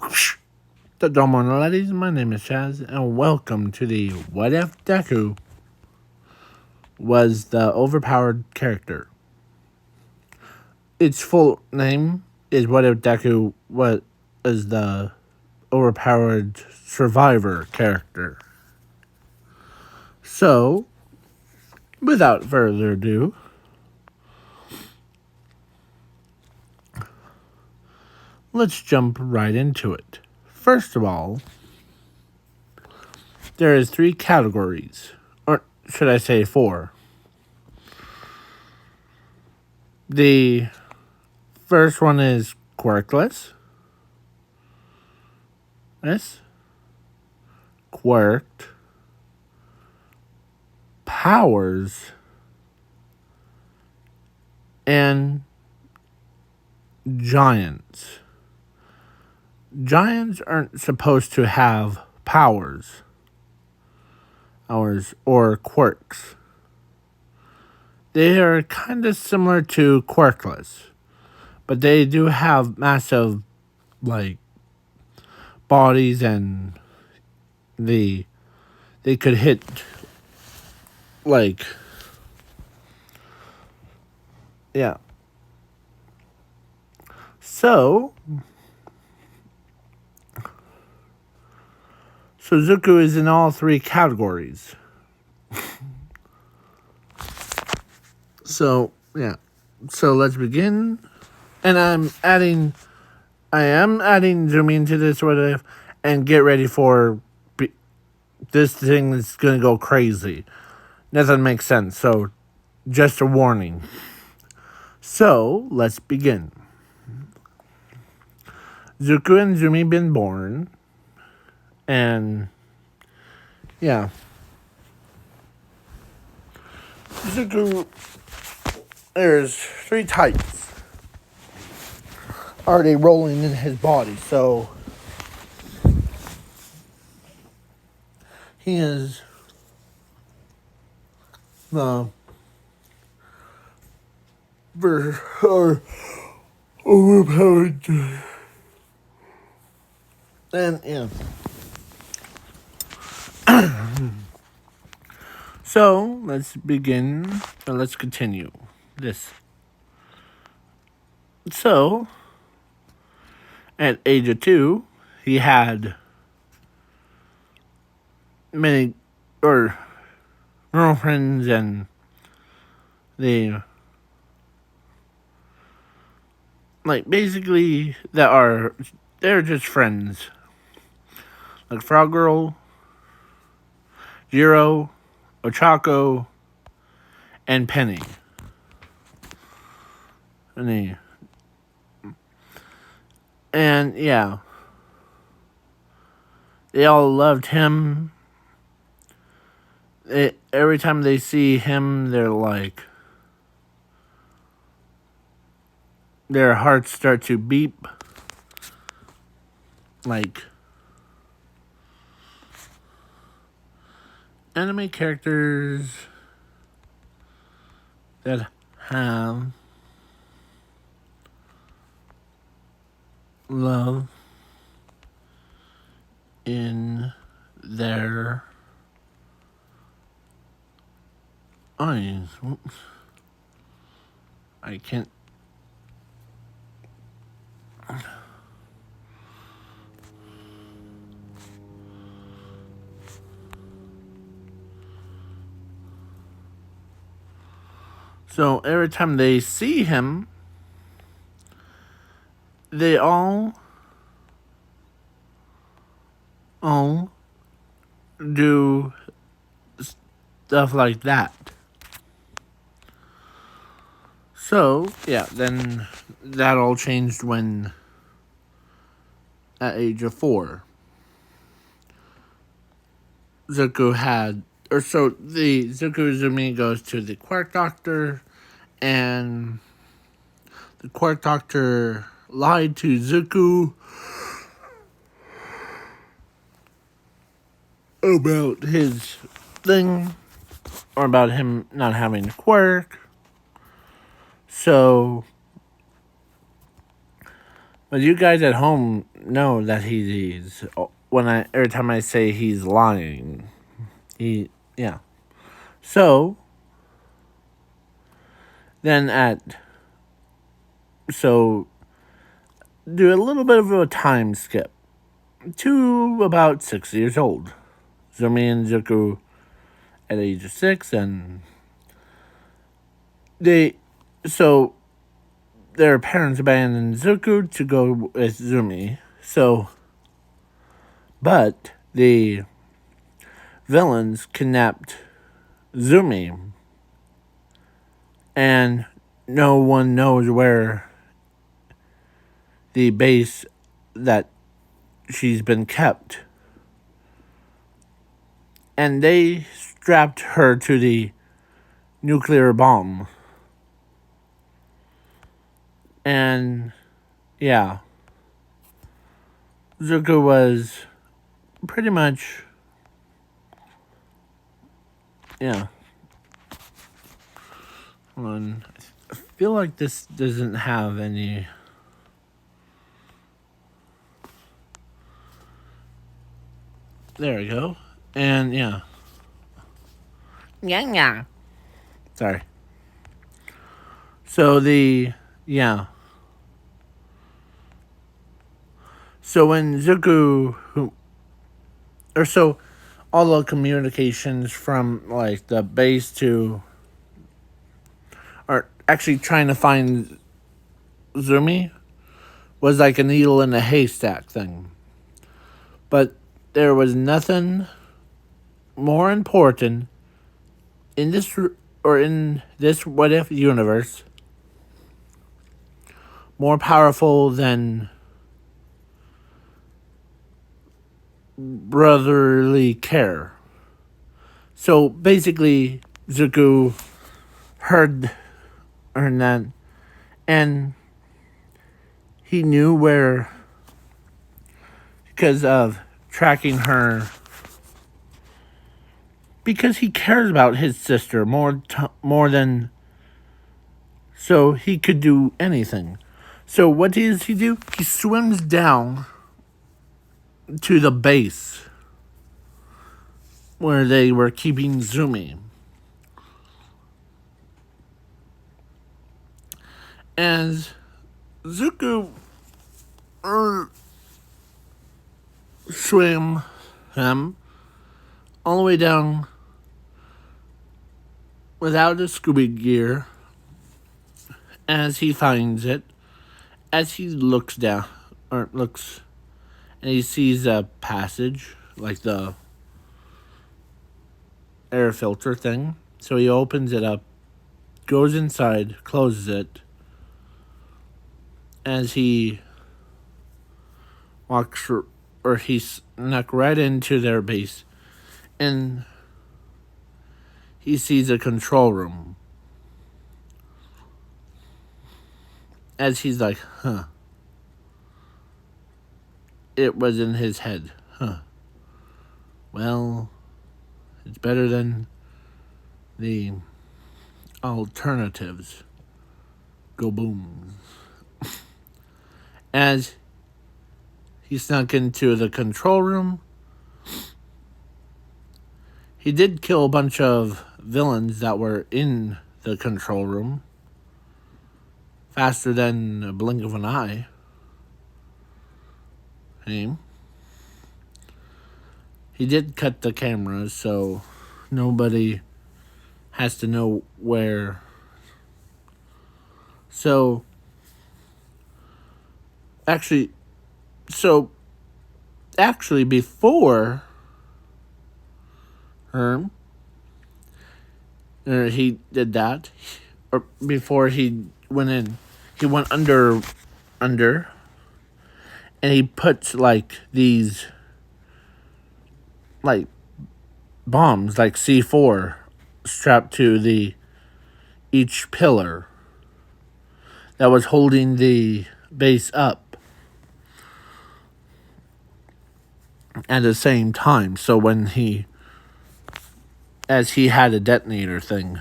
The Domo ladies, my name is Chaz, and welcome to the What If Deku was the overpowered character. Its full name is What If Deku was the overpowered survivor character. So, without further ado, let's jump right into it. First of all, there is 3 categories, or should I say 4. The first one is quirkless. Yes. Quirked. Powers. And giants. Giants aren't supposed to have powers or quirks. They are kind of similar to quirkless, but they do have massive, bodies, and they could hit, yeah. So Zuko is in all 3 categories. So, yeah. So let's begin. And I am adding Zumi into this what if, and get ready for this thing is going to go crazy. Nothing makes sense. So, just a warning. So, let's begin. Zuko and Zumi been born. And, yeah. Zuko, there's 3 types already rolling in his body. So, he is the overpowered. And, yeah. So, let's begin, and let's continue this. So, at age of 2, he had many, girlfriends, and they're just friends. Like Frog Girl, Jiro, Ochako, and Penny. And yeah, they all loved him. Every time they see him, their hearts start to beep. Like anime characters that have love in their eyes. Oops. I can't. So every time they see him, they all do stuff like that. So, yeah, then that all changed when, at age of 4, Zuko Zumi goes to the Quark Doctor, and the Quark Doctor lied to Zuko about his thing, or about him not having a quirk. So, but you guys at home know that he's every time I say he's lying. Yeah. So then do a little bit of a time skip to about 6 years old. Zumi and Zuko at age of 6, and so their parents abandoned Zuko to go with Zumi. But the villains kidnapped Zumi, and no one knows where the base that she's been kept. And they strapped her to the nuclear bomb. And yeah, Zuko was pretty much, yeah. I feel like this doesn't have any. There we go. And yeah. Yeah. Sorry. So So when Zuko, all the communications from like the base to, or actually trying to find Zumi, was like a needle in a haystack thing. But there was nothing more important in this what if universe more powerful than brotherly care. So basically, Zuko heard that, and he knew where, because of tracking her, because he cares about his sister more than, so he could do anything. So what does he do? He swims down to the base where they were keeping Zumi. And Zuko swam him all the way down without the scuba gear as he finds it, as he looks down, and he sees a passage, like the air filter thing. So he opens it up, goes inside, closes it, as he walks, or he snuck right into their base, and he sees a control room. As he's like, huh. It was in his head, huh. Well, it's better than the alternatives. Go boom. As he snuck into the control room, he did kill a bunch of villains that were in the control room faster than a blink of an eye. He did cut the cameras, so nobody has to know where. So actually before he did that, or before he went in, he went under, and he puts like these like bombs, like C4, strapped to each pillar that was holding the base up at the same time. So as he had a detonator thing.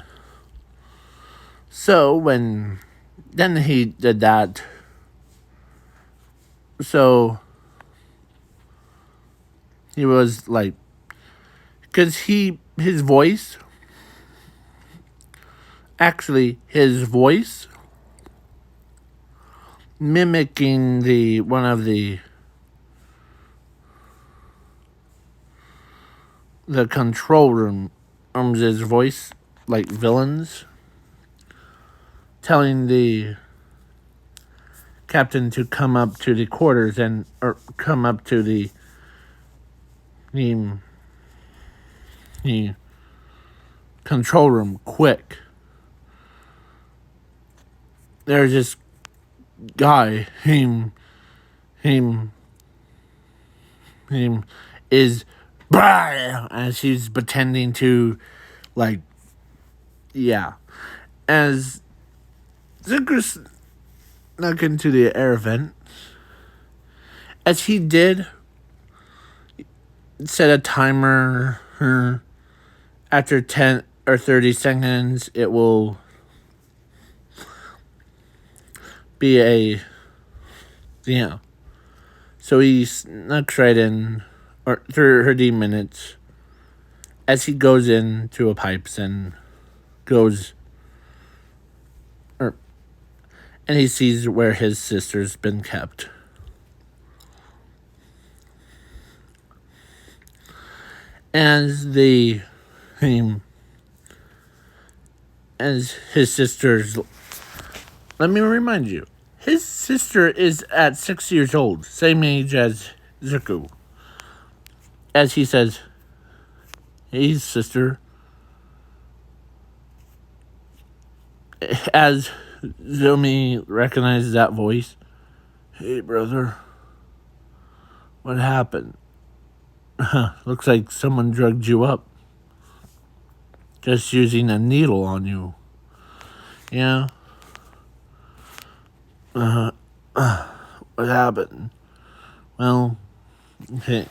So then he did that. So He was like, because his voice, actually, his voice mimicking one of the control rooms, his voice, like villains, telling the captain to come up to the quarters or come up to the control room quick. There's this guy, him is as he's pretending to, like, yeah. As Zucker snuck into the air vent, as he did set a timer, after 10 or 30 seconds, it will be a, yeah. So he snuck right in, or 30 minutes, as he goes into a pipes and goes, and he sees where his sister's been kept. As his sister's, let me remind you, his sister is at 6 years old, same age as Zuko. As he says, "Hey, sister." As Zomi recognizes that voice, "Hey, brother. What happened? Looks like someone drugged you up. Just using a needle on you." Yeah. What happened? Well, okay.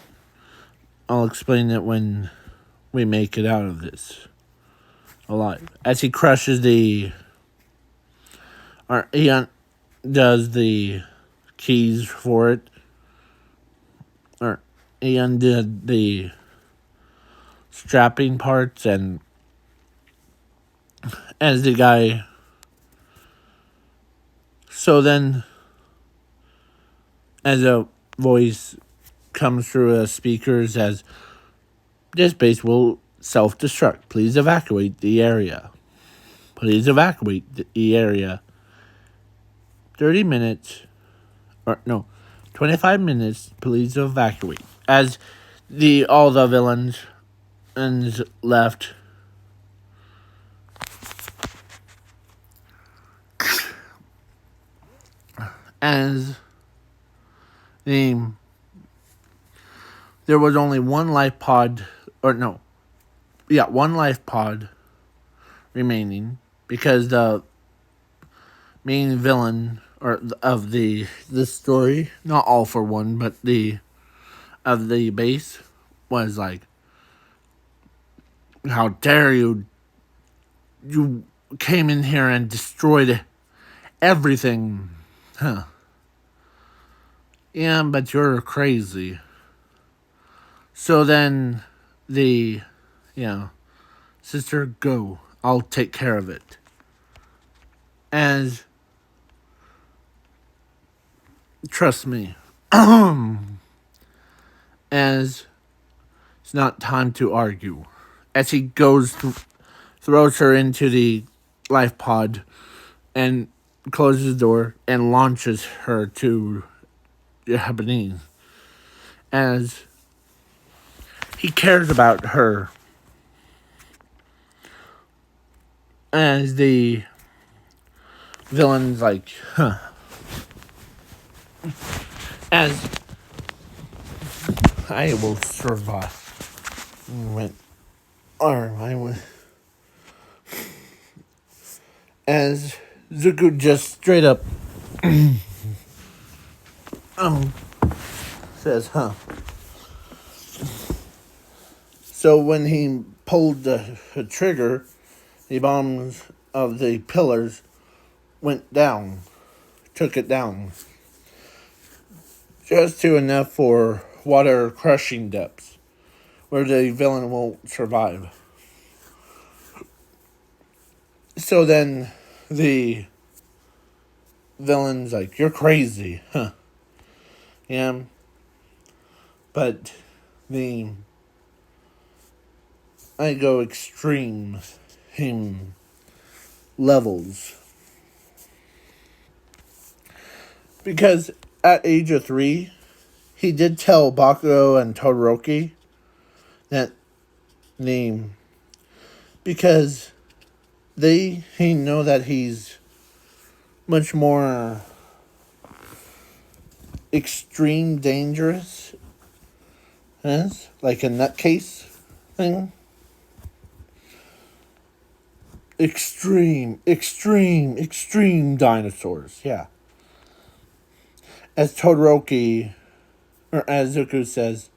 I'll explain it when we make it out of this alive. As he crushes he does the keys for it, or he undid the strapping parts, and as the guy, so then as a voice comes through the speakers as, "This base will self-destruct. Please evacuate the area. Please evacuate the area. 30 minutes, or no, 25 minutes, please evacuate." As all the villains left, as there was only one life pod, one life pod remaining, because the main villain of this story, not all for one, but of the base, was like, "How dare you? You came in here and destroyed everything, huh? Yeah, but you're crazy." So then sister, go. I'll take care of it. As, trust me, as it's not time to argue. As he goes throws her into the life pod and closes the door and launches her to Japanese. As he cares about her. As the villain's like, huh. As I will survive. As Zuko just straight up says, huh. So when he pulled the trigger, the bombs of the pillars went down, took it down, just to enough for water crushing depths. where the villain won't survive. So then the villain's like, "You're crazy." Huh. Yeah. But the I go extreme him levels. Because at age of 3, he did tell Bakugo and Todoroki that the because he know that he's much more extreme dangerous, yes, like a nutcase thing. Extreme dinosaurs, yeah. As Todoroki, or as Zuko says,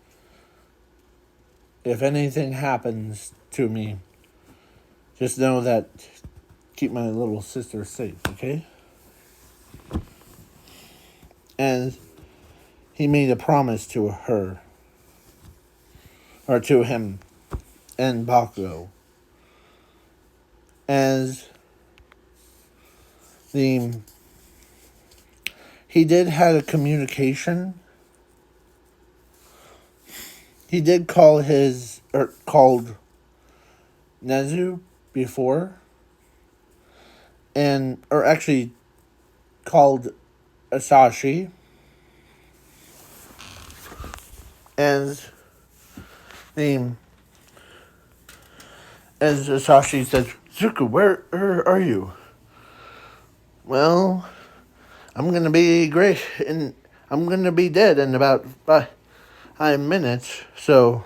if anything happens to me, just know that keep my little sister safe, okay? And he made a promise to her, or to him, and Bakugo. As the he did have a communication. He did called Nezu before, or actually called Asashi, and the as Asashi said, "Zuko, where are you?" Well, I'm gonna be great, and I'm gonna be dead in about 5 minutes. So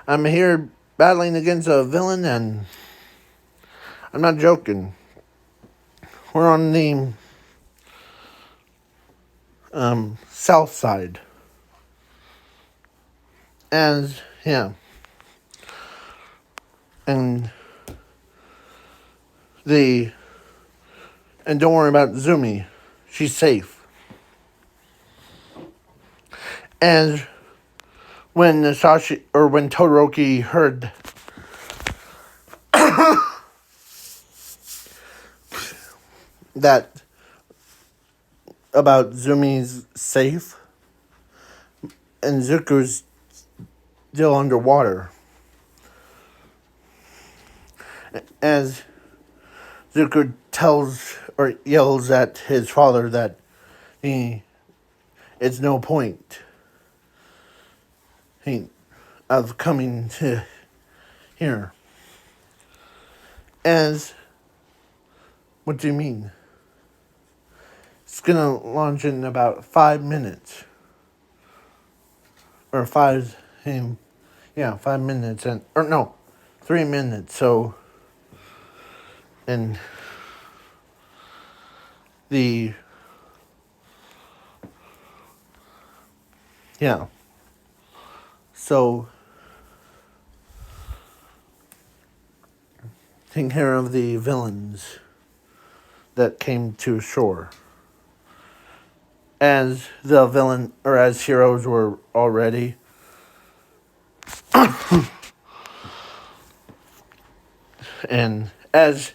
I'm here battling against a villain, and I'm not joking. We're on the south side, and yeah, and and don't worry about Zumi, she's safe. And when when Todoroki heard that about Zumi's safe and Zuko's still underwater, as Zuko tells or yells at his father that it's no point of coming to here. As, what do you mean? It's gonna launch in about 5 minutes. Or 5 minutes, or no, 3 minutes, so, and yeah, so, taking care of the villains that came to shore. As the villain, or as heroes were already, and as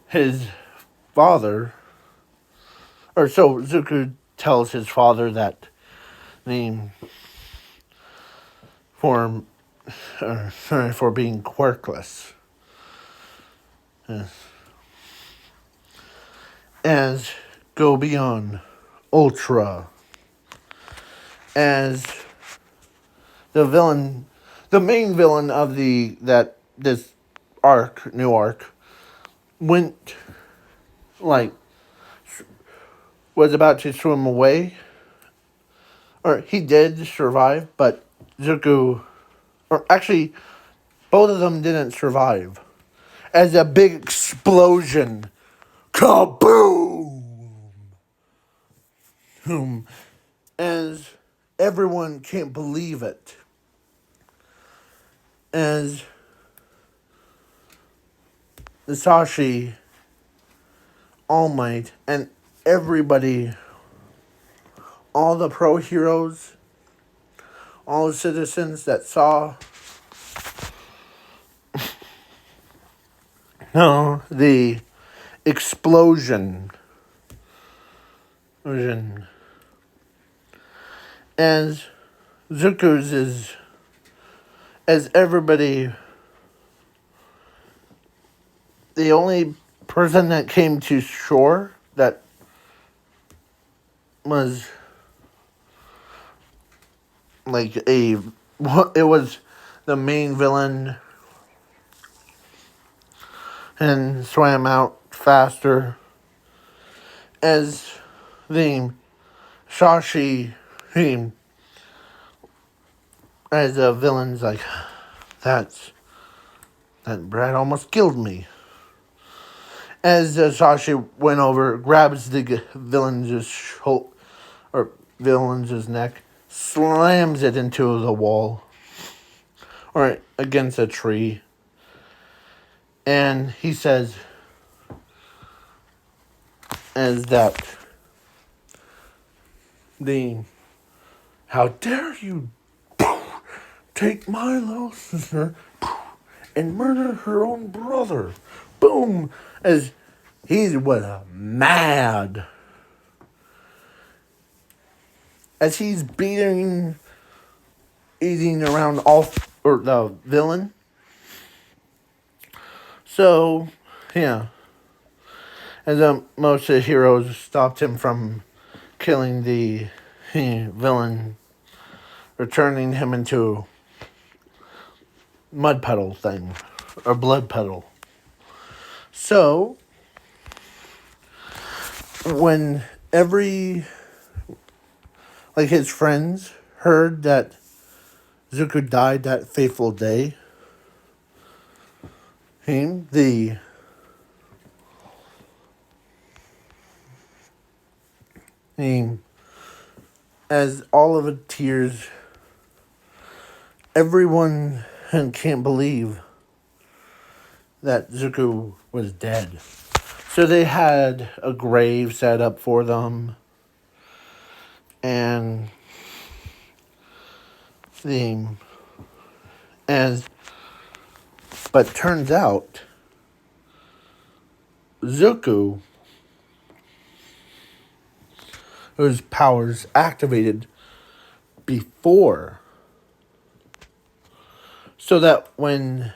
his father, or so Zuko tells his father that for sorry for being quirkless. As go beyond Ultra, as the main villain of this new arc, went like was about to swim away, or he did survive, but Zuko, or actually both of them didn't survive. As a big explosion, kaboom! As everyone can't believe it. As Sashi, All Might, and everybody, all the pro heroes, all the citizens that saw the explosion. As Zuko's is, as everybody, the only person that came to shore that was like it was the main villain and swam out faster as the Shashi as a villain's like, that Brad almost killed me. As Shashi went over, grabs the villain's neck, slams it into the wall or against a tree, and he says, "As that how dare you take my little sister and murder her own brother?" Boom! As he was mad. As he's eating around the villain. So, yeah. As most of the heroes stopped him from killing the villain, or turning him into mud puddle thing, or blood puddle. So, when his friends heard that Zuko died that fateful day, as all of the tears, everyone can't believe that Zuko was dead. So they had a grave set up for them, and but turns out Zuko, whose powers activated before, so that when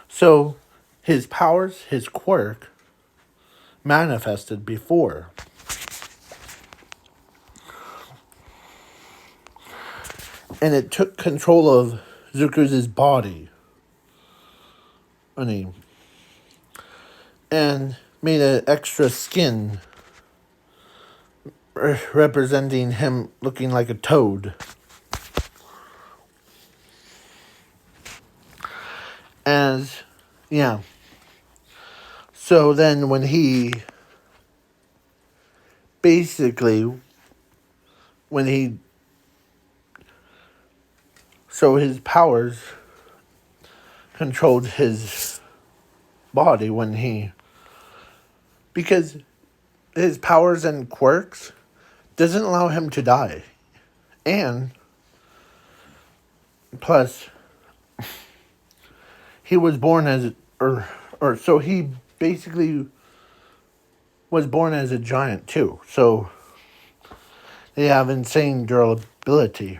so his powers, his quirk, manifested before. And it took control of Zuko's body. And made an extra skin representing him looking like a toad. So then when his powers controlled his body because his powers and quirks doesn't allow him to die. And plus, he was born so he basically was born as a giant too. So they have insane durability.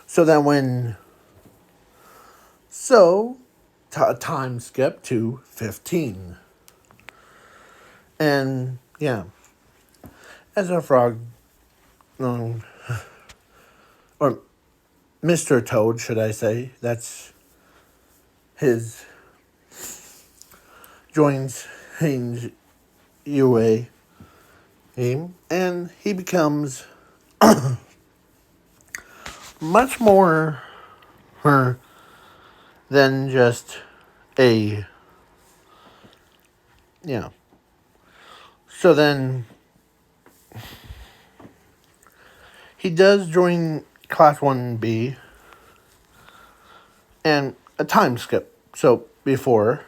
So then time skip to 15. And yeah, as a frog, or Mr. Toad, should I say, that's his joins UA team, and he becomes much more than just a So then he does join Class 1B and a time skip. So before,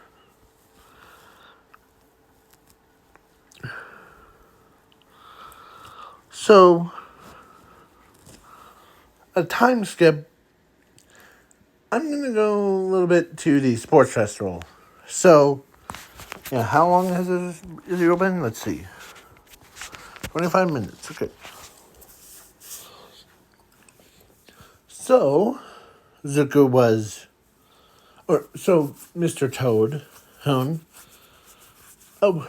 a time skip, I'm going to go a little bit to the sports festival. So, yeah, how long has it open? Let's see. 25 minutes. Okay. So, Zuko was, so Mr. Toad, oh,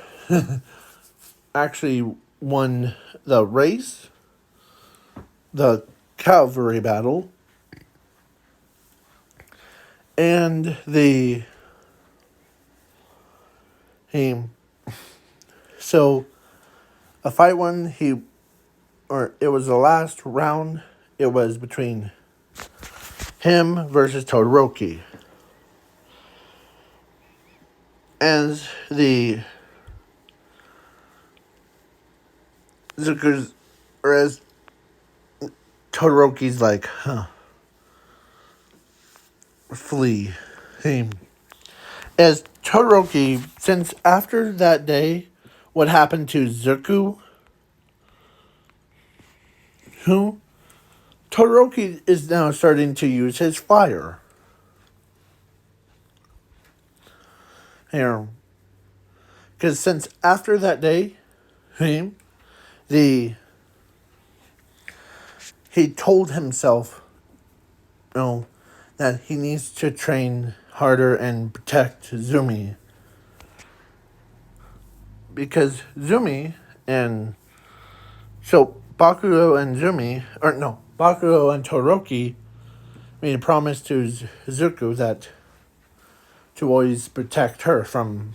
actually won the race, the cavalry battle, and so a fight one, it was the last round, it was between him versus Todoroki. As the Zuko's, or as Todoroki's like, flee him. As Todoroki, since after that day, what happened to Zuko, Todoroki is now starting to use his fire. Here. Because since after that day, he told himself, that he needs to train harder and protect Zumi. Because Zumi Bakugo and Bakugo and Todoroki made a promise to Zuko that to always protect her from.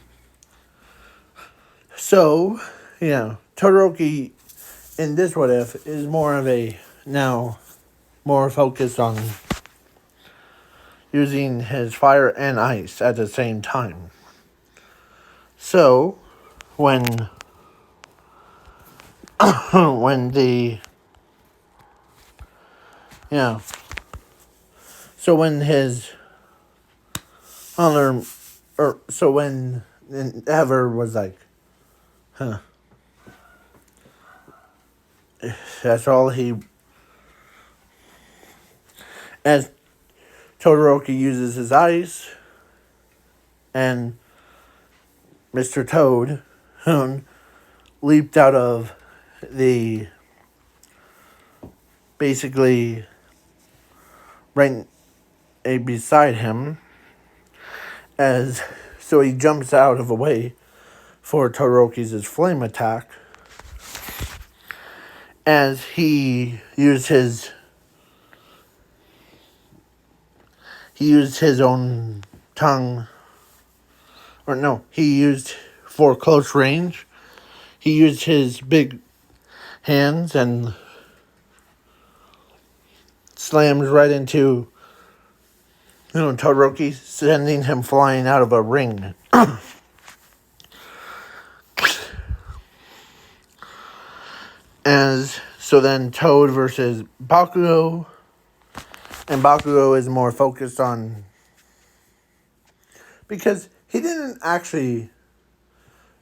So, Todoroki in this What If is more focused on using his fire and ice at the same time. So, when his other, when Ever was like, that's all as Todoroki uses his ice, and Mr. Toad leaped out of basically right beside him, so he jumps out of the way for Todoroki's flame attack, as he used his own tongue, he used for close range. He used his big hands and slammed right into Todoroki, sending him flying out of a ring. So then Toad versus Bakugo, and Bakugo is more focused on, because he didn't actually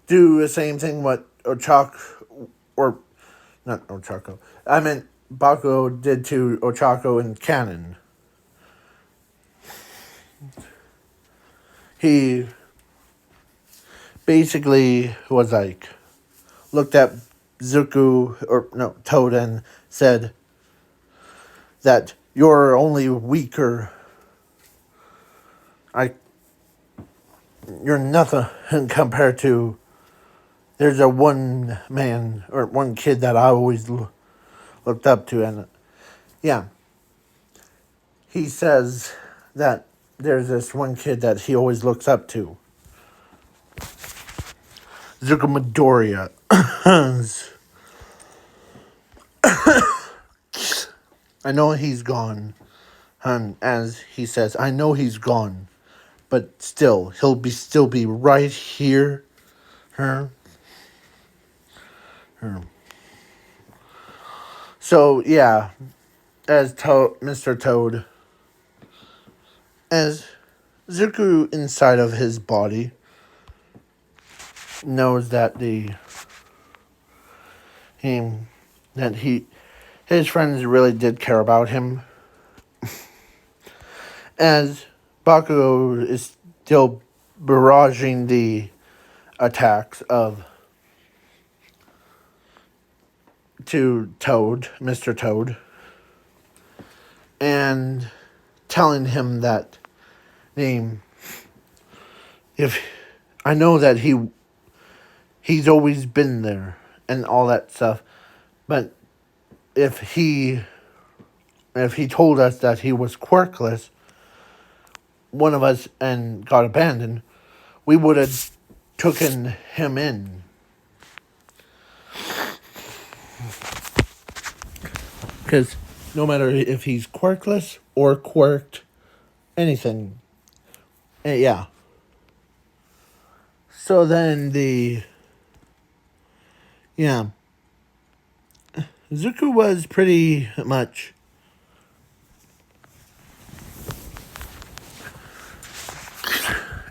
do the same thing what Bakugo did to Ochako in canon. He basically was like, looked at Toad, and said that you're only weaker. You're nothing compared to. There's a one man or one kid that I always looked up to, and he says that there's this one kid that he always looks up to. Zuko Midoriya. I know he's gone, and as he says, I know he's gone, but still, he'll still be right here. So as Mr. Toad, as Zuko inside of his body knows that his friends really did care about him, as Bakugo is still barraging the attacks of to Toad, Mr. Toad, and telling him that name. If I know that he's always been there and all that stuff, but if he told us that he was quirkless, one of us, and got abandoned, we would have taken him in. Because no matter if he's quirkless or quirked, anything. Yeah. So then yeah. Zuko was pretty much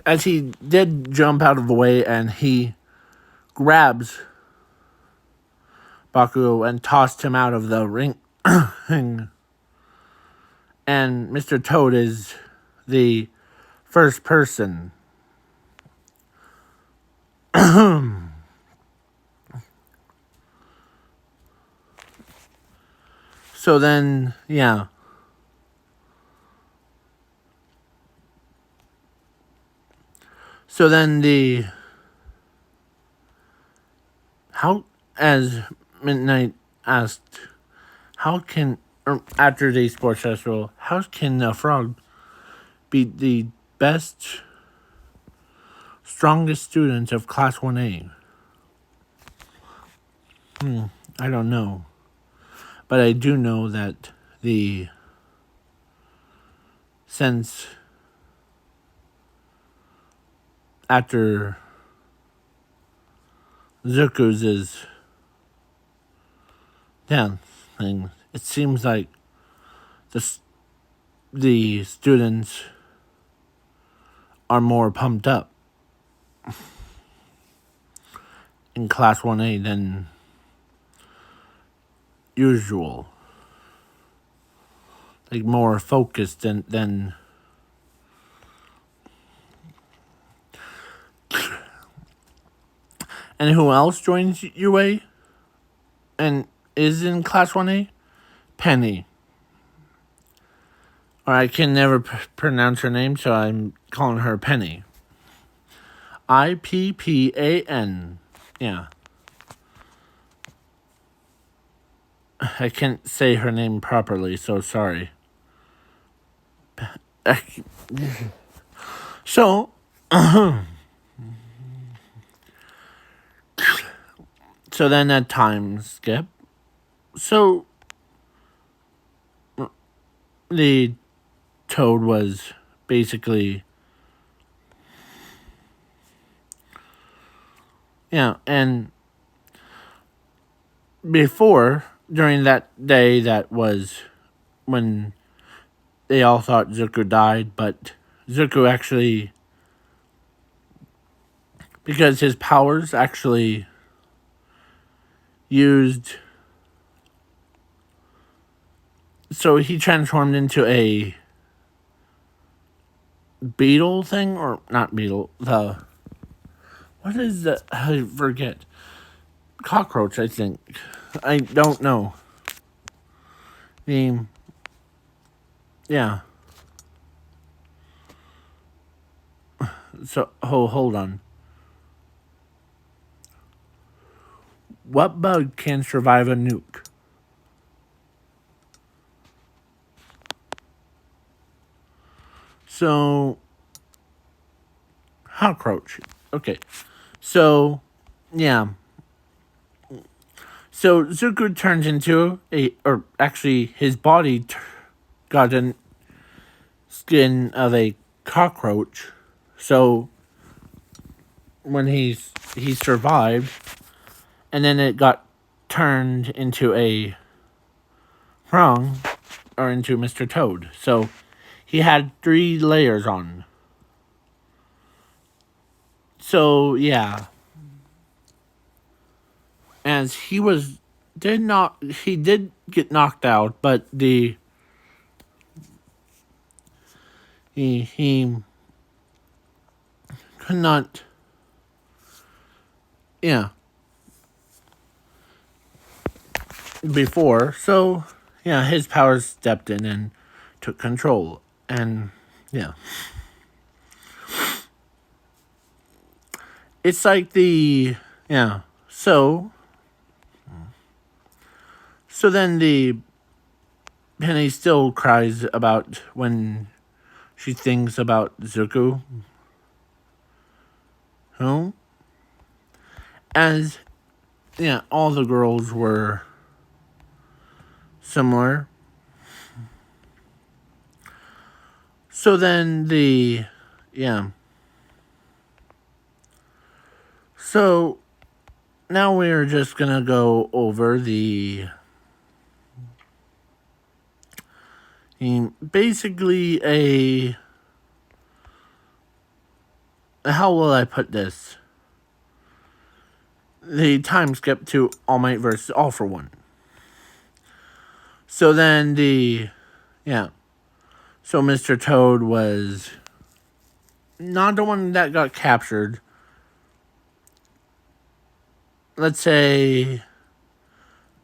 as he did jump out of the way and he grabs Bakugo and tossed him out of the ring. And Mr. Toad is the first person. So then, yeah. So then how, as Midnight asked, after the sports festival, how can a frog be the best, strongest student of Class 1A? I don't know. But I do know that since after Zuko's thing, it seems like the students are more pumped up in Class 1A than usual. Like more focused than And who else joins UA and is in Class 1A? Penny. Or I can never pronounce her name, so I'm calling her Penny. Ippan. Yeah. I can't say her name properly, so sorry. So, so then that time skip. So, the Toad was basically, yeah, and before, during that day, that was when they all thought Zuko died, but Zuko actually, because his powers actually used, so he transformed into a beetle thing, or not beetle, what is that? I forget. Cockroach, I think. I don't know. Yeah. So, hold on. What bug can survive a nuke? So, cockroach. Okay. So, yeah. So, Zuko turns into or actually, his body got a skin of a cockroach. So, when he survived, and then it got turned into a frog, or into Mr. Toad. So, he had 3 layers on. So, yeah. As he did get knocked out, but he could not, yeah, before. So, yeah, his powers stepped in and took control. And, yeah. It's like yeah. So then the Penny still cries about when she thinks about Zuko. Who? As, yeah, all the girls were similar. So then yeah. So now we're just gonna go over basically how will I put this? The time skip to All Might versus All for One. So then yeah. So Mr. Toad was not the one that got captured. Let's say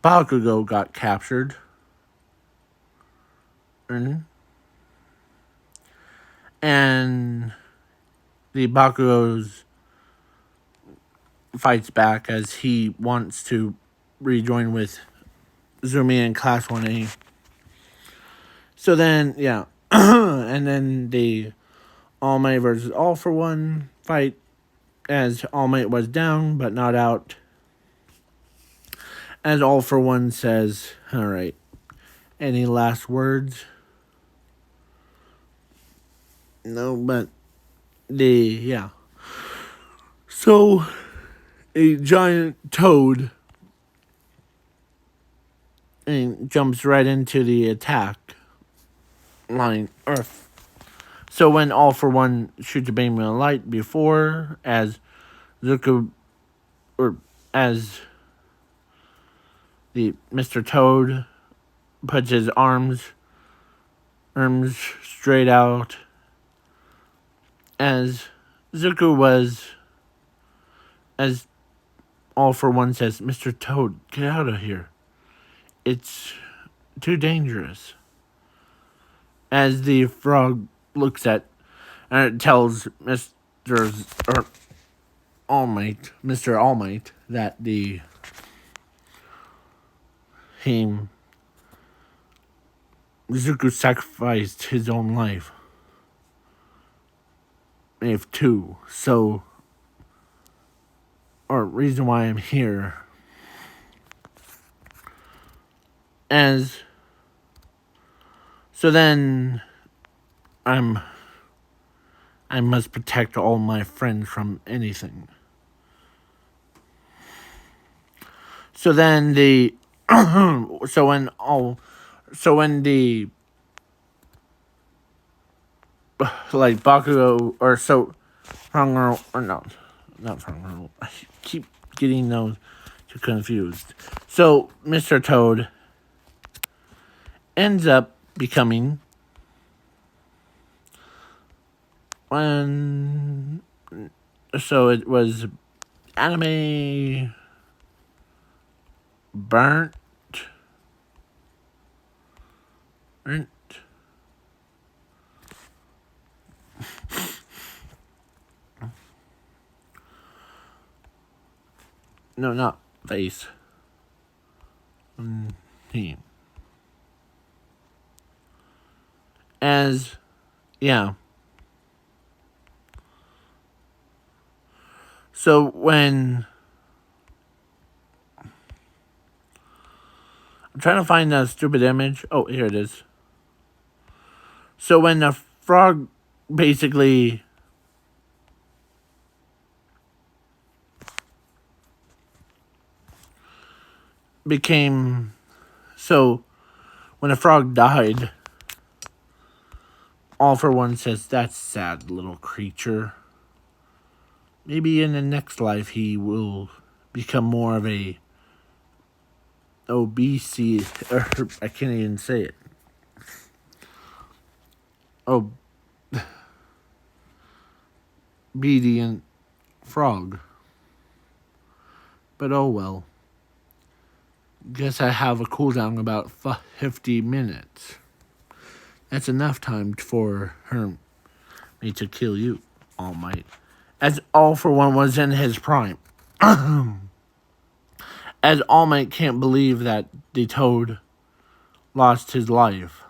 Bakugo got captured. And the Bakugo's fights back as he wants to rejoin with Zumi in Class 1A. So then, yeah. And then the All Might versus All for One fight as All Might was down but not out. As All for One says, alright, any last words? No, but yeah. So, a giant toad and jumps right into the attack line. So when All for One shoots a beam of light before, as Zuko, or as the Mr. Toad puts his arms straight out, as Zuko was, as All for One says, Mr. Toad, get out of here. It's too dangerous. As the frog looks at, and it tells Mr. All Might, Mr. All Might, that Zuko sacrificed his own life. If two, so, or reason why I'm here. So then I must protect all my friends from anything. So then so when the like Bakugo or so Hunger or no, not Hunger. I keep getting those too confused. So Mr. Toad ends up becoming so it was anime burnt. No, not face. Team. As, yeah. So when I'm trying to find that stupid image. Oh, here it is. So when the frog basically became, so when a frog died, All for One says, that's sad little creature. Maybe in the next life he will become more of a obese, or I can't even say it. obedient frog. But oh well. Guess I have a cooldown about 50 minutes. That's enough time for me to kill you, All Might. As All for One was in his prime. As All Might can't believe that the Toad lost his life.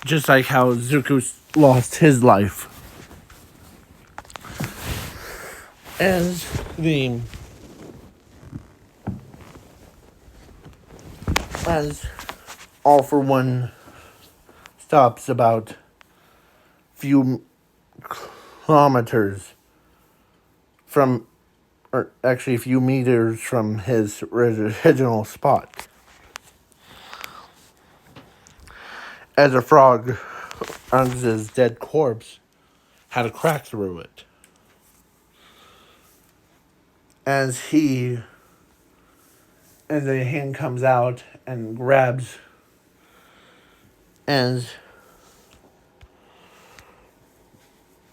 Just like how Zuko lost his life. As All for One stops about few kilometers from, or actually a few meters from his original spot. As a frog, Ung's dead corpse had a crack through it. As a hand comes out and grabs, and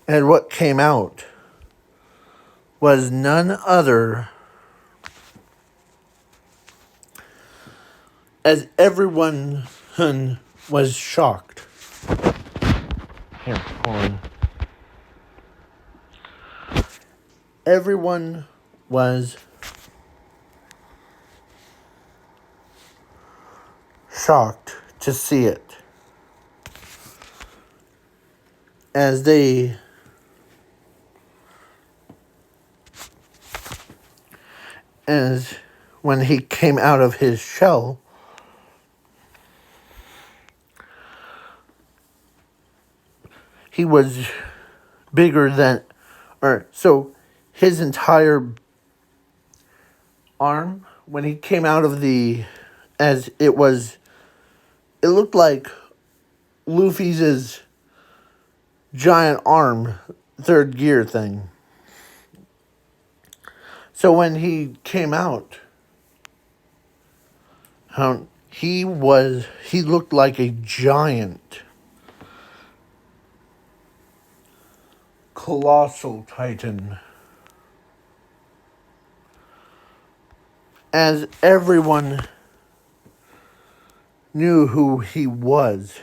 what came out was none other as everyone was shocked. Here, hold on. Everyone was shocked to see it. As when he came out of his shell, he was bigger than, so his entire arm, when he came out of it looked like Luffy's giant arm, third gear thing. So when he came out, he looked like a giant, colossal titan. As everyone knew who he was.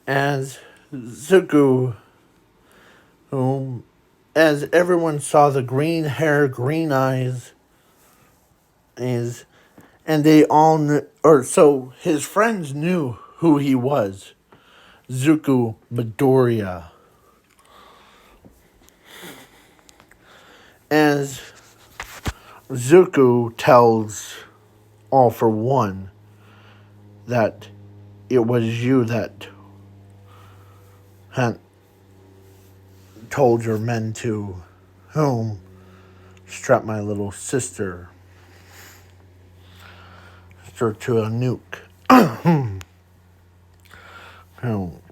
As Zuko, as everyone saw the green hair, green eyes, and they all knew, so his friends knew who he was. Zuko Midoriya. As Zuko tells All for One that it was you that had told your men to strap my little sister to a nuke.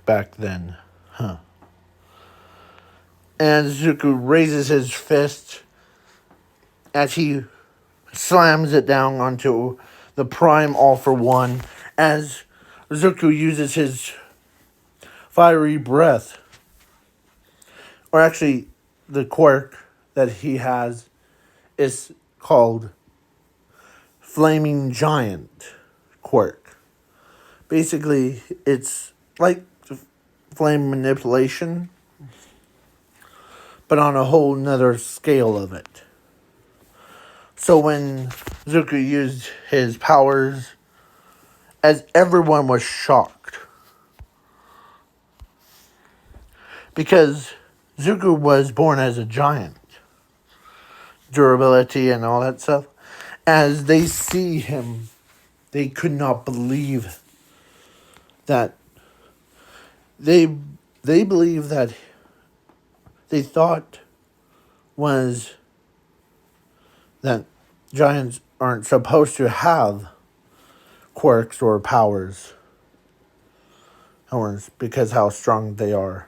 Back then. And Zuko raises his fist as he slams it down onto the prime All for One, as Zuko uses his fiery breath. Or actually, the quirk that he has is called Flaming Giant quirk. Basically, it's like flame manipulation, but on a whole nother scale of it. So when Zuko used his powers, as everyone was shocked, because Zuko was born as a giant, durability and all that stuff. As they see him, they could not believe that they believe that they thought was that giants aren't supposed to have quirks or powers because how strong they are.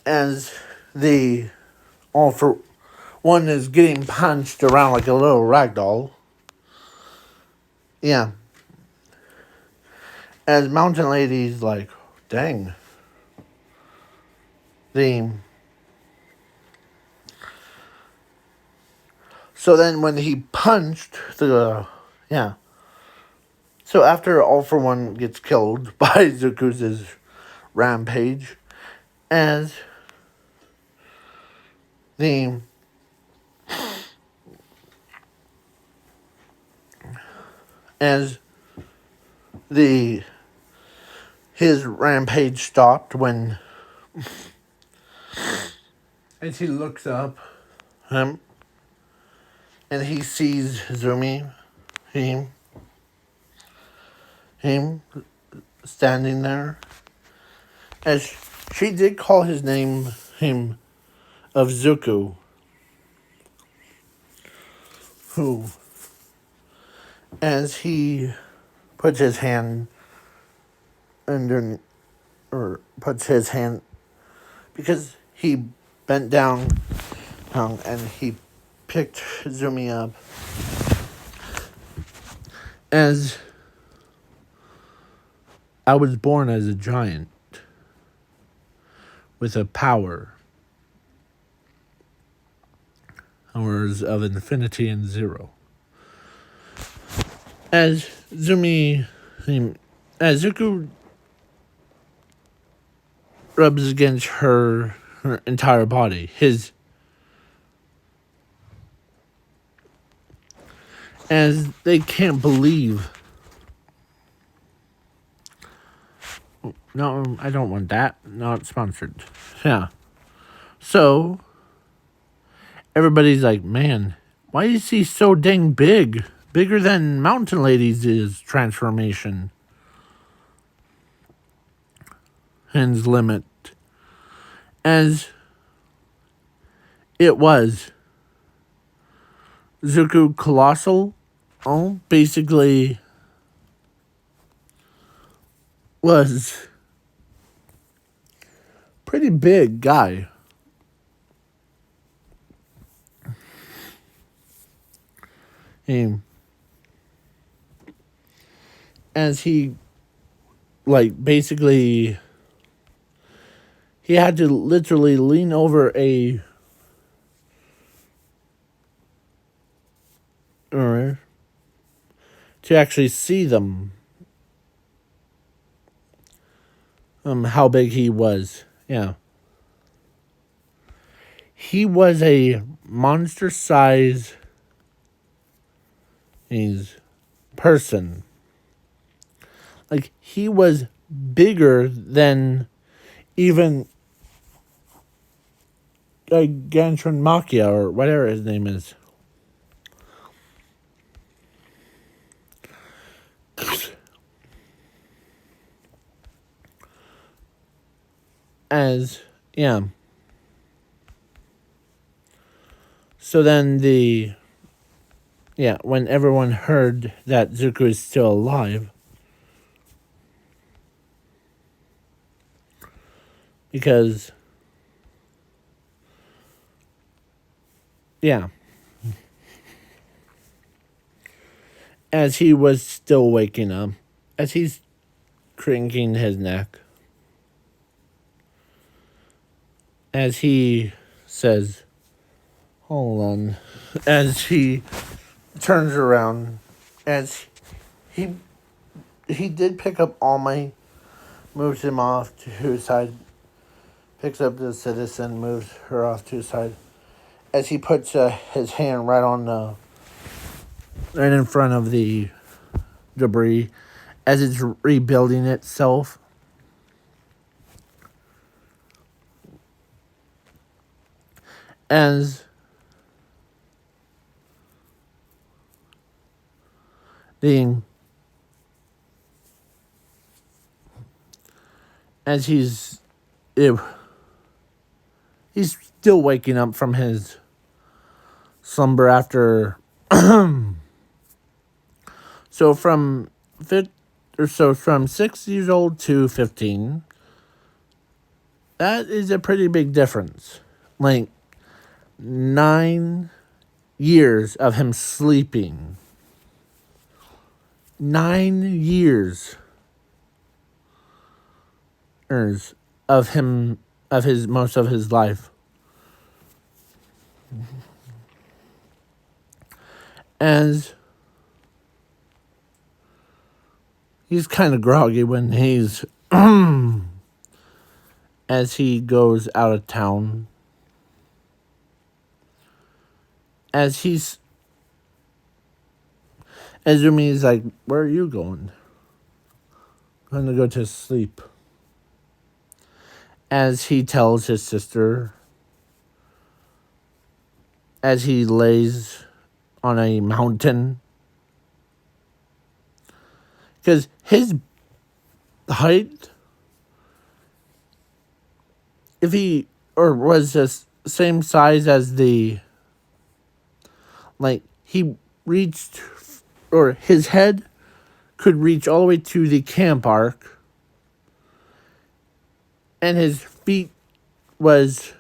As the All for One is getting punched around like a little ragdoll, Yeah. As Mountain Lady's like, dang. The So then when he punched the yeah. So after All For One gets killed by Zuku's rampage, as the as the his rampage stopped when as he looks up him and he sees Zumi him him standing there, as she did call his name him of Zuko, who as he puts his hand under, or puts his hand, because he bent down and he picked Zumi up, as I was born as a giant with a powers of infinity and zero. As Zuko rubs against her entire body, as they can't believe. No, I don't want that. Not sponsored. Yeah. So everybody's like, man, why is he so dang big? Bigger than Mountain Lady's transformation. His limit. As it was. Zuko Colossal, basically was pretty big guy. As he, like, basically, he had to literally lean over to actually see them. How big he was. Yeah. He was a monster size person. Like, he was bigger than even Gantron Makia or whatever his name is. Yeah. So then when everyone heard that Zuko is still alive, because, yeah, as he was still waking up, as he's cranking his neck, as he says, hold on, as he turns around, as he did pick up All Might, moves him off to his side, picks up the citizen, moves her off to his side, as he puts his hand right in front of the debris, as it's rebuilding itself. As he's still waking up from his slumber after from 6 years old to 15, that is a pretty big difference. Like 9 years of him sleeping. 9 years of him, of his most of his life. As he's kind of groggy when he's as he goes out of town. As Azumi's like, where are you going? I'm gonna go to sleep. As he tells his sister, as he lays on a mountain, because his height, if he was the same size as he reached, or his head could reach all the way to the camp arc, and his feet was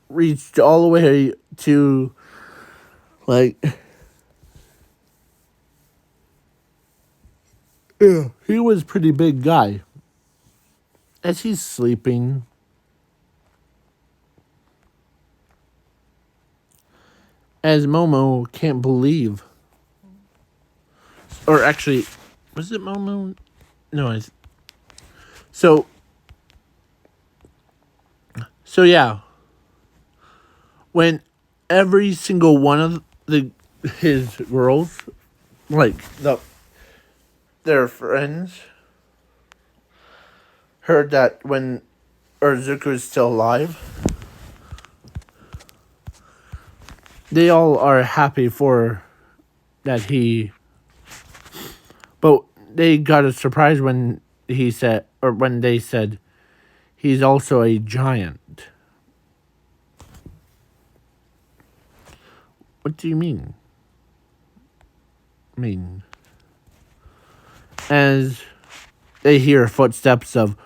reached all the way to he was a pretty big guy. As he's sleeping, as Momo can't believe, or actually, was it Momo? No, so yeah, when every single one of his girls, their friends, heard that when Zuko is still alive, they all are happy for that but they got a surprise when they said he's also a giant. What do you mean? As they hear footsteps of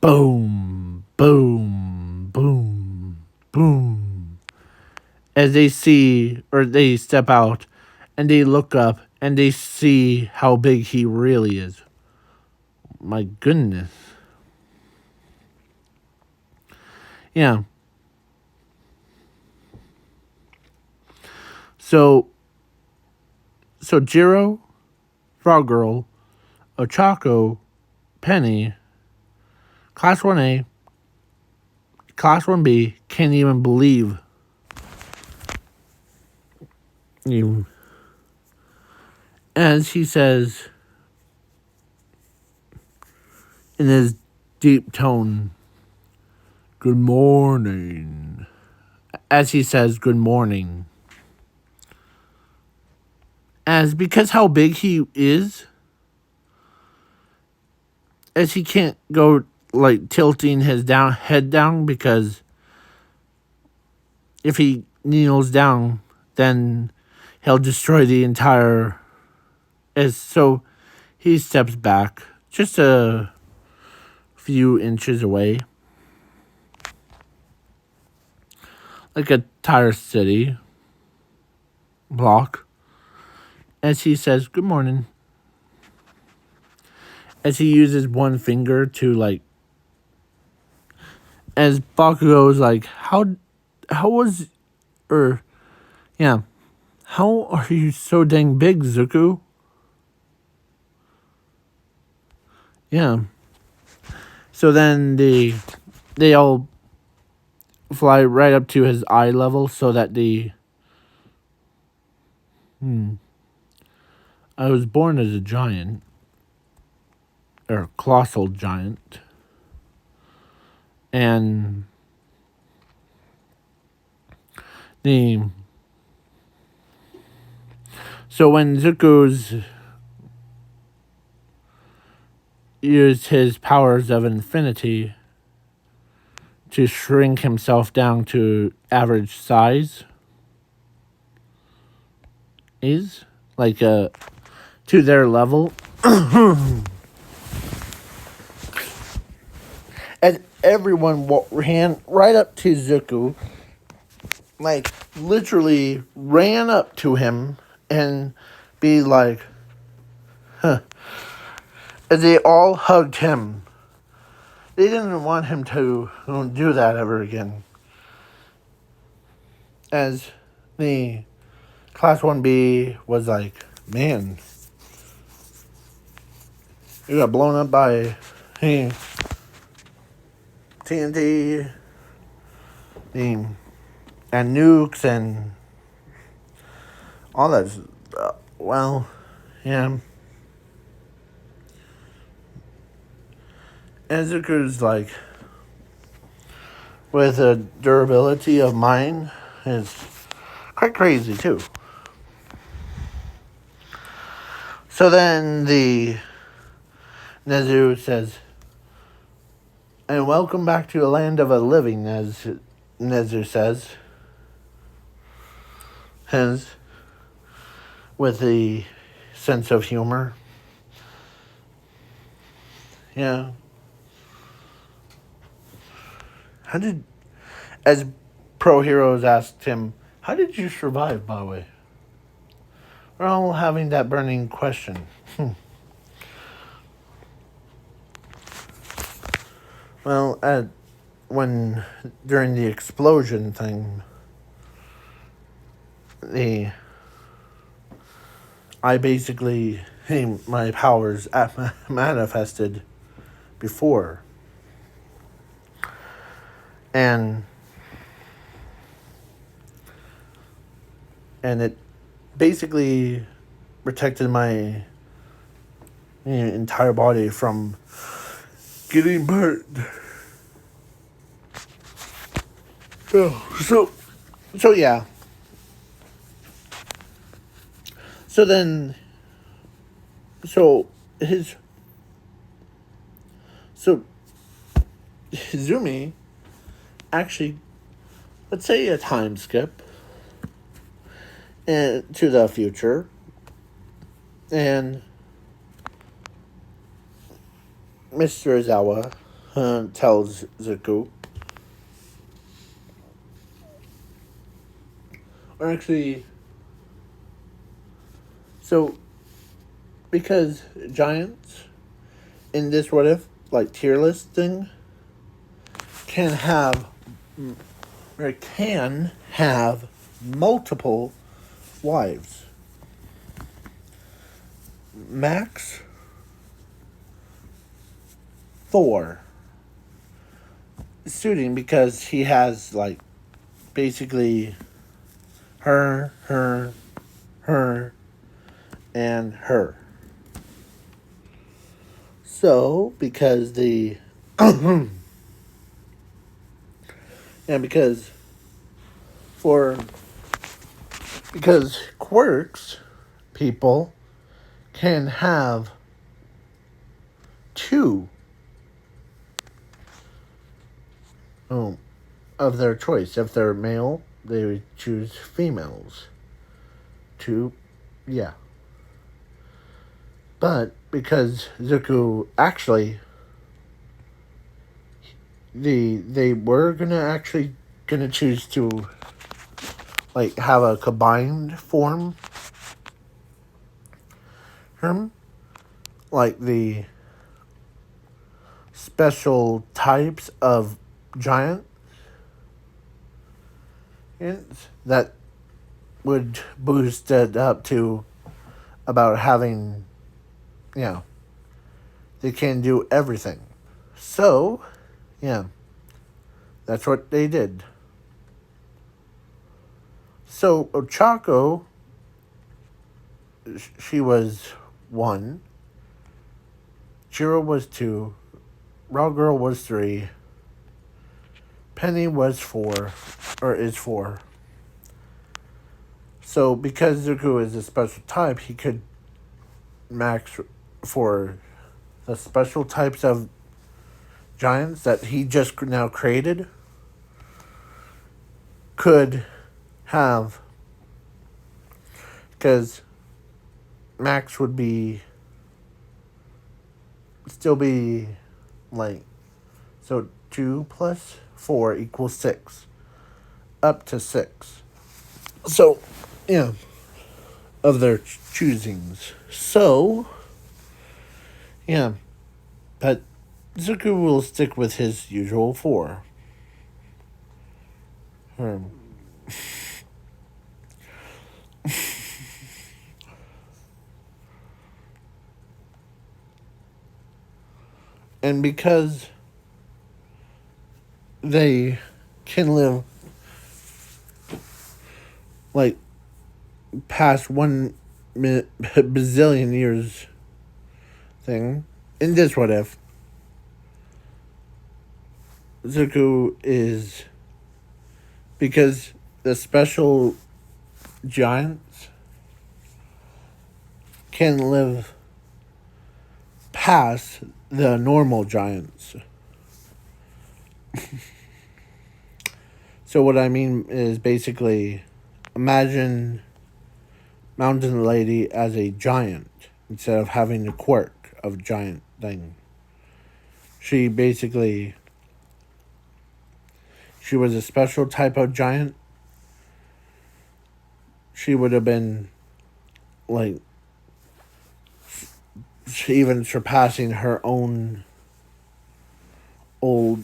boom, boom, boom, boom. As they step out and they look up and they see how big he really is. My goodness. Yeah. So Jiro, Frog Girl, Ochako, Penny, Class 1A, Class 1B can't even believe you. As he says in his deep tone, good morning. As he says good morning. As because how big he is, as he can't go tilting his head down, because if he kneels down, then he'll destroy the entire. So he steps back just a few inches away, like a tire city block. As he says, good morning. As he uses one finger to as Bakugo's how are you so dang big, Zuko? Yeah. So then they all fly right up to his eye level so that I was born as a giant, or colossal giant, and so when Zuko's used his powers of infinity to shrink himself down to average size, to their level. And everyone ran right up to Zuko like, literally ran up to him and be like, huh. And they all hugged him. They didn't want him to do that ever again. As the Class 1B was like, man, you got blown up by TNT and nukes and all that. Well, yeah. Izuku's like, with a durability of mine, is quite crazy too. So then the Nezu says, and welcome back to the land of the living, as Nezu says. Hence, with the sense of humor. Yeah. As Pro Heroes asked him, how did you survive, by the way? We're all having that burning question. Well, during the explosion thing, I basically, my powers manifested before. And it basically protected my entire body from getting burned. So yeah. So then, Izumi actually, let's say a time skip and to the future, and Mr. Izawa tells Zuko, or actually, so because giants in this what if like tier list thing can have multiple wives. Max Thor suiting because he has like basically her, and her. So because the and because quirks people can have two of their choice. If they're male, they would choose females. Two, yeah. But because Zuko actually, they were gonna choose to like have a combined form. Like the special types of giant that would boost it up to about having, they can do everything. So, yeah, that's what they did. So, Ochako, she was 1. Jiro was 2. Raw Girl was 3. Penny was 4, or is 4. So, because Zuko is a special type, he could max for the special types of giants that he just now created. Could have, because max would still be like, so 2 plus 4 equals 6. up to 6. So, yeah, of their choosings. So, yeah, but Zuko will stick with his usual 4. Um, and because they can live like past 1 bazillion years thing, in this what if, Zuko is because the special giants can live past the normal giants. So what I mean is basically imagine Mountain Lady as a giant instead of having the quirk of giant thing. She basically she was a special type of giant. She would have been like even surpassing her own old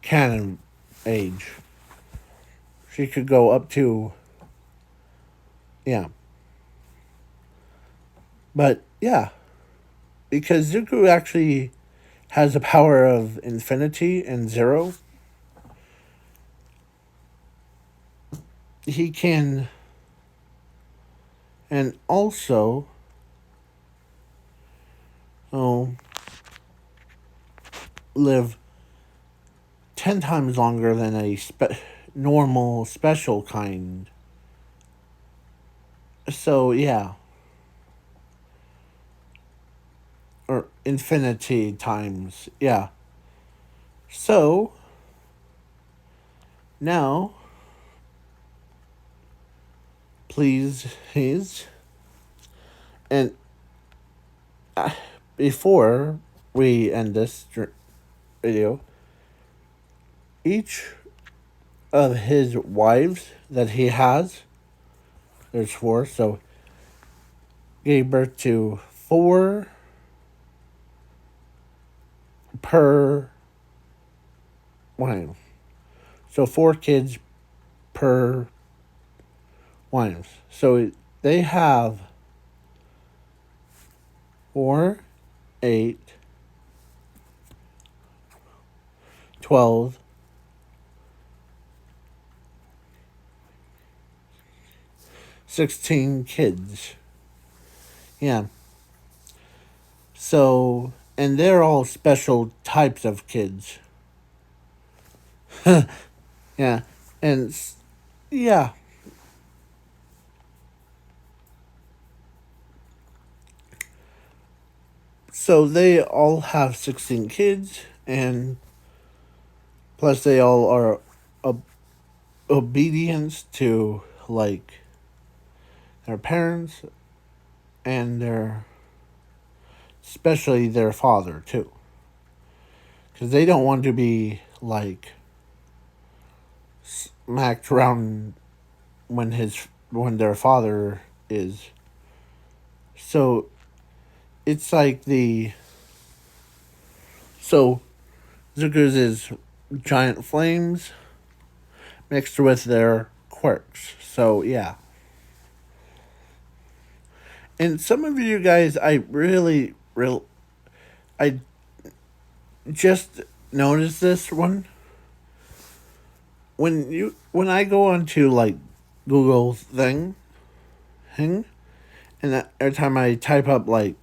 canon age. She could go up to yeah. But yeah, because Zuko actually has the power of infinity and zero, he can and also oh live 10 times longer than a normal special kind. So yeah, or infinity times. Yeah. So now please and before we end this video, each of his wives that he has, there's 4, so gave birth to 4 per wife. So 4 kids per wives. So they have 4, 8, 12, 16 kids. Yeah. So, and they're all special types of kids. Yeah. And yeah. So they all have 16 kids, and plus they all are obedience to like their parents and their especially their father too, because they don't want to be like smacked around when their father is. So it's like so Zuko's is giant flames mixed with their quirks. So yeah. And some of you guys, I just noticed this one. When I go onto like Google thing, and every time I type up like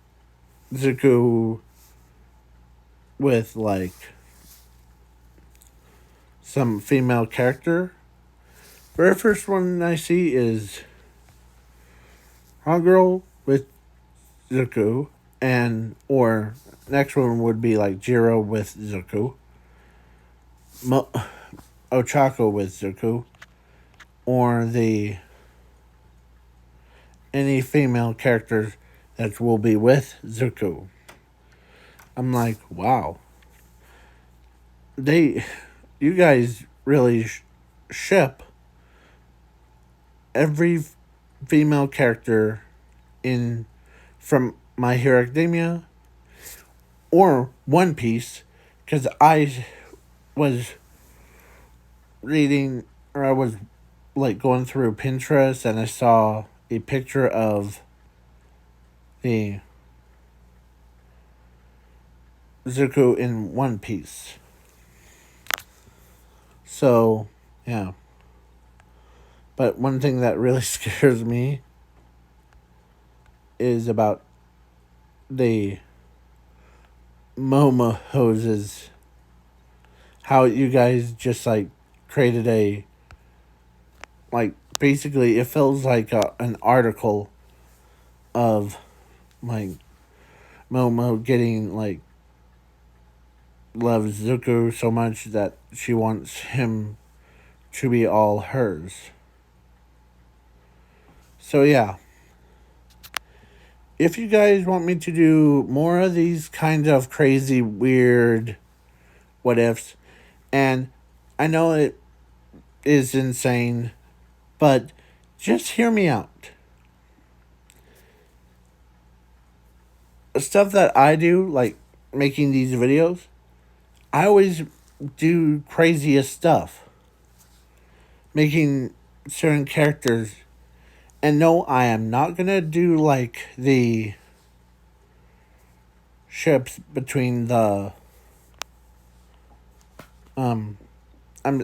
Zuko with like some female character, very first one I see is Hot Girl with Zuko, and or next one would be like Jiro with Zuko, Ochako with Zuko, or any female characters that will be with Zuko. I'm like, wow. You guys really ship every female character in from My Hero Academia or One Piece, because I was reading, or I was like going through Pinterest, and I saw a picture of the Zuko in One Piece. So, yeah. But one thing that really scares me is about the Momo hoses. How you guys just like created a, like, basically it feels like an article of like Momo getting like loves Zuko so much that she wants him to be all hers. So yeah, if you guys want me to do more of these kinds of crazy, weird what ifs, and I know it is insane, but just hear me out. The stuff that I do, like making these videos, I always do craziest stuff. Making certain characters. And no, I am not gonna do like the ships between the I'm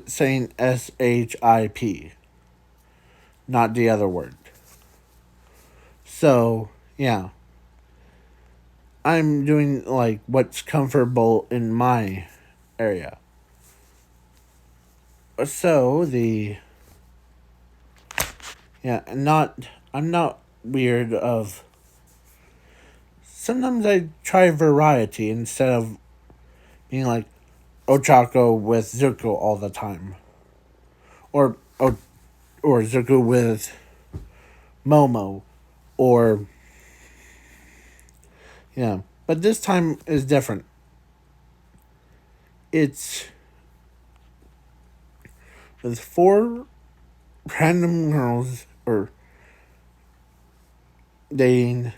saying SHIP, not the other word. So yeah. I'm doing like what's comfortable in my area. So the yeah, I'm not weird of sometimes I try variety instead of being like Ochako with Zuko all the time. Or or Zuko with Momo, or yeah. But this time is different. It's with four random girls or dating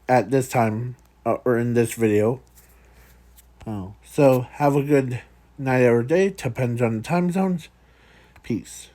at this time or in this video. Oh, so have a good night or day. Depends on the time zones. Peace.